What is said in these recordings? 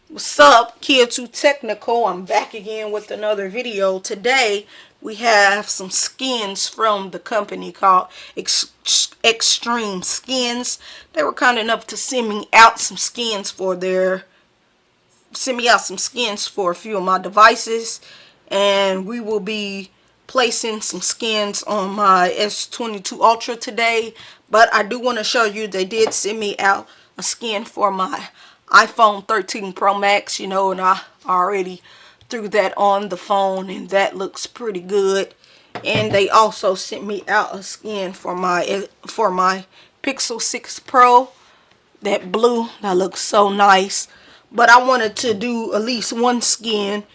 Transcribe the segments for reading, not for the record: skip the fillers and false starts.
What's up, Kia 2 Technical? I'm back again with another video. Today we have some skins from the company called XtremeSkins. They were kind enough to send me out some skins for a few of my devices, and we will be placing some skins on my S22 Ultra today. But I do want to show you they did send me out a skin for my iPhone 13 Pro Max, and I already threw that on the phone and that looks pretty good. And they also sent me out a skin for my Pixel 6 Pro, that blue, that looks so nice. But I wanted to do at least one skin,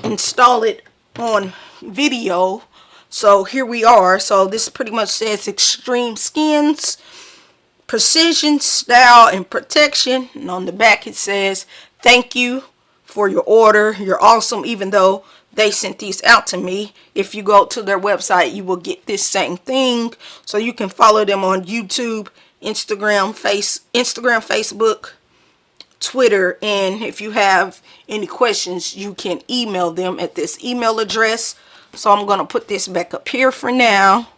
install it on video. So here we are. So this pretty much says XtremeSkins, precision, style, and protection. And on the back it says, thank you for your order. You're awesome. Even though they sent these out to me, if you go to their website, you will get this same thing. So you can follow them on YouTube, Instagram, Facebook, Twitter, and if you have any questions, you can email them at this email address. So I'm going to put this back up here for now.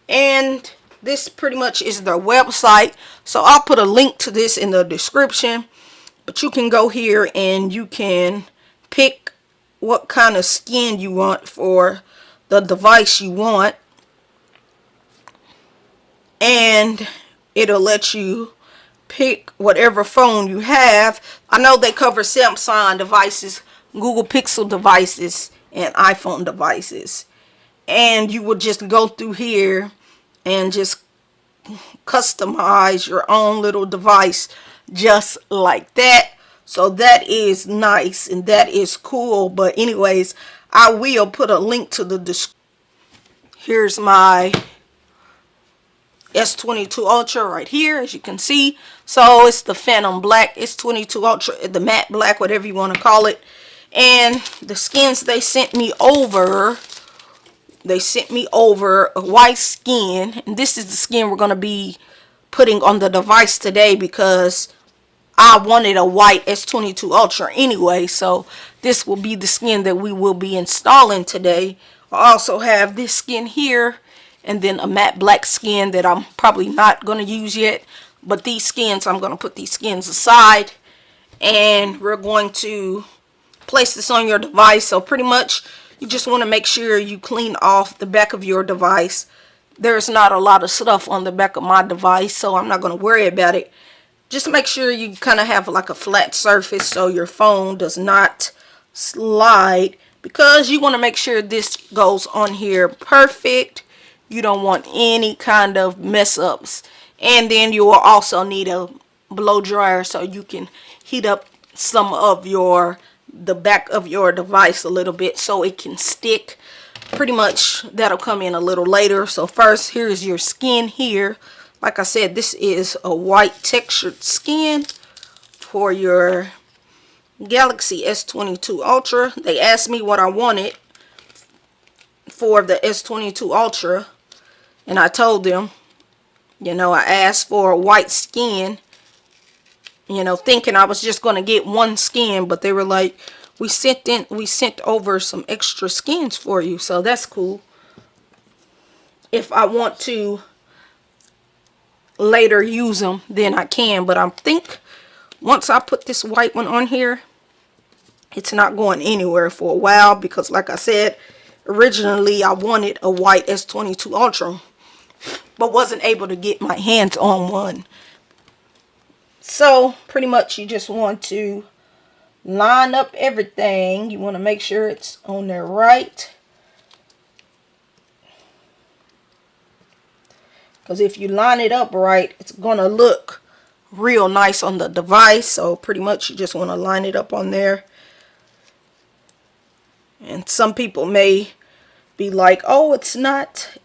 And this pretty much is their website. So I'll put a link to this in the description. But you can go here and you can pick what kind of skin you want for the device you want. And it'll let you pick whatever phone you have. I know they cover Samsung devices, Google Pixel devices, and iPhone devices. And you will just go through here and just customize your own little device just like that. So that is nice and that is cool. But anyways, I will put a link to the description. Here's my S22 Ultra right here, as you can see. So it's the Phantom Black S22 Ultra, the matte black, whatever you want to call it. And the skins they sent me over, a white skin. And this is the skin we're going to be putting on the device today because I wanted a white S22 Ultra anyway. So this will be the skin that we will be installing today. I also have this skin here, and then a matte black skin that I'm probably not going to use yet. But these skins, I'm going to put these skins aside. And we're going to place this on your device. So pretty much you just want to make sure you clean off the back of your device. There's not a lot of stuff on the back of my device, so I'm not going to worry about it. Just make sure you kind of have like a flat surface so your phone does not slide. Because you want to make sure this goes on here perfect. You don't want any kind of mess ups. And then you will also need a blow dryer so you can heat up some of the back of your device a little bit so it can stick. Pretty much that'll come in a little later. So first, here's your skin here. Like I said, this is a white textured skin for your Galaxy S22 Ultra. They asked me what I wanted for the S22 Ultra, and I told them, I asked for a white skin, thinking I was just going to get one skin, but they were like, we sent over some extra skins for you, so that's cool. If I want to later use them, then I can, but I think once I put this white one on here, it's not going anywhere for a while, because like I said, originally I wanted a white S22 Ultra, but wasn't able to get my hands on one. So pretty much you just want to line up everything. You want to make sure it's on there right. Because if you line it up right, it's going to look real nice on the device. So pretty much you just want to line it up on there. And some people may be like, oh, it's not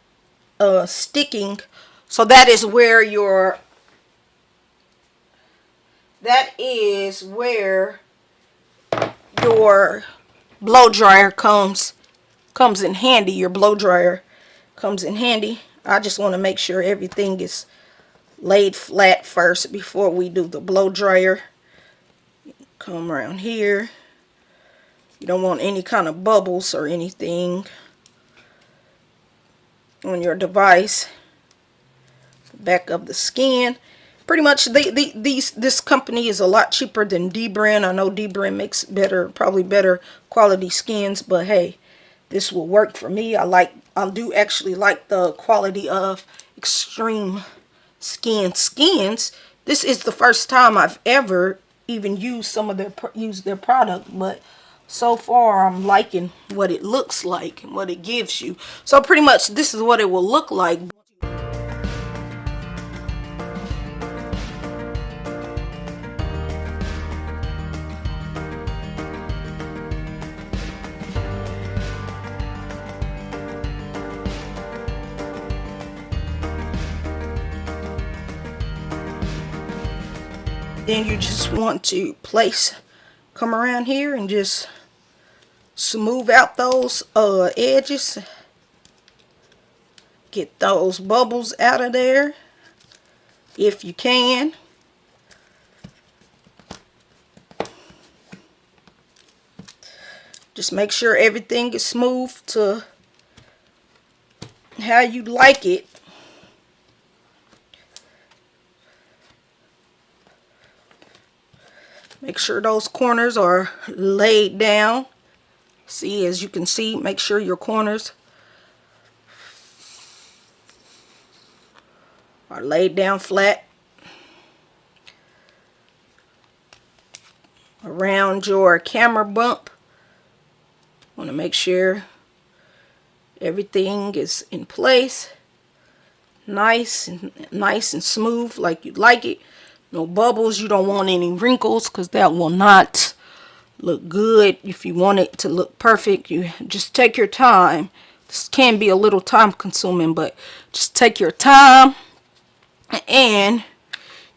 sticking. So that is where your blow dryer comes in handy. Your blow dryer comes in handy. I just want to make sure everything is laid flat first before we do the blow dryer. come around here. You don't want any kind of bubbles or anything on your device. Back of the skin. Pretty much this company is a lot cheaper than D-Brand. I know D-Brand makes probably better quality skins, but hey, this will work for me. I do actually like the quality of XtremeSkin skins. This is the first time I've ever even used their product, but so far I'm liking what it looks like and what it gives you. So pretty much this is what it will look like. Then you just want to come around here and just smooth out those edges. Get those bubbles out of there if you can. Just make sure everything is smooth to how you like it. Make sure those corners are laid down. See, as you can see, make sure your corners are laid down flat. Around your camera bump, want to make sure everything is in place. Nice and smooth like you'd like it. No bubbles. You don't want any wrinkles because that will not look good. If you want it to look perfect, you just take your time. This can be a little time consuming, but just take your time and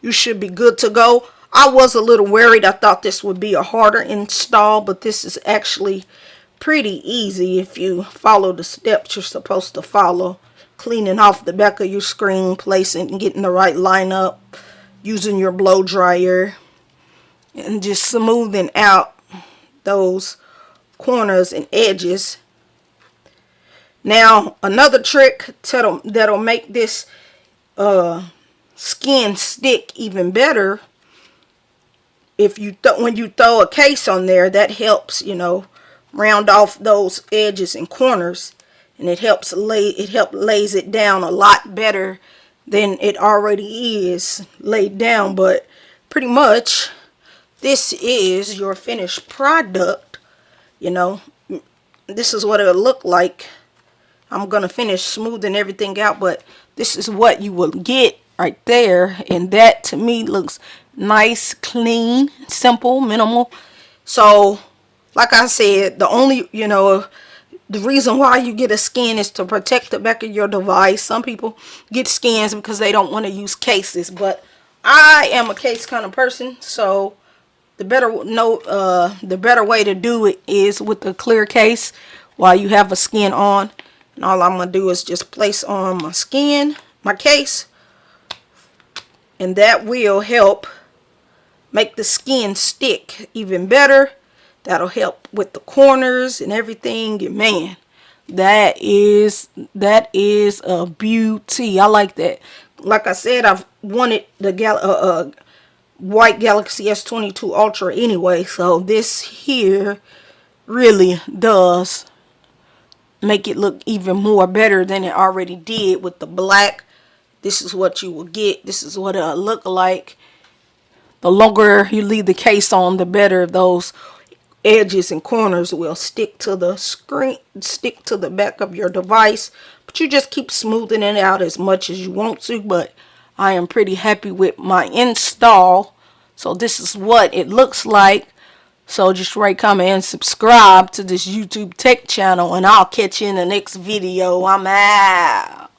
you should be good to go. I was a little worried. I thought this would be a harder install, but this is actually pretty easy if you follow the steps you're supposed to follow. Cleaning off the back of your screen, placing and getting the right lineup, using your blow dryer, and just smoothing out those corners and edges. Now another trick that'll make this skin stick even better, if you when you throw a case on there, that helps, you know, round off those edges and corners, and it helps lays it down a lot better than it already is laid down. But pretty much this is your finished product. You know, this is what it'll look like. I'm gonna finish smoothing everything out, but this is what you will get right there, and that to me looks nice, clean, simple, minimal. So like I said, the only, you know, the reason why you get a skin is to protect the back of your device. Some people get skins because they don't want to use cases, but I am a case kind of person, so the better way to do it is with a clear case while you have a skin on. And all I'm gonna do is just place on my case, and that will help make the skin stick even better. That'll help with the corners and everything. And man, that is a beauty. I like that. Like I said, I've wanted the white Galaxy S22 Ultra anyway, so this here really does make it look even more better than it already did with the black. This is what you will get. This is what it'll look like. The longer you leave the case on, the better those edges and corners will stick to the screen, stick to the back of your device. But you just keep smoothing it out as much as you want to. But I am pretty happy with my install. So this is what it looks like. So just rate, comment, and subscribe to this YouTube tech channel, and I'll catch you in the next video. I'm out.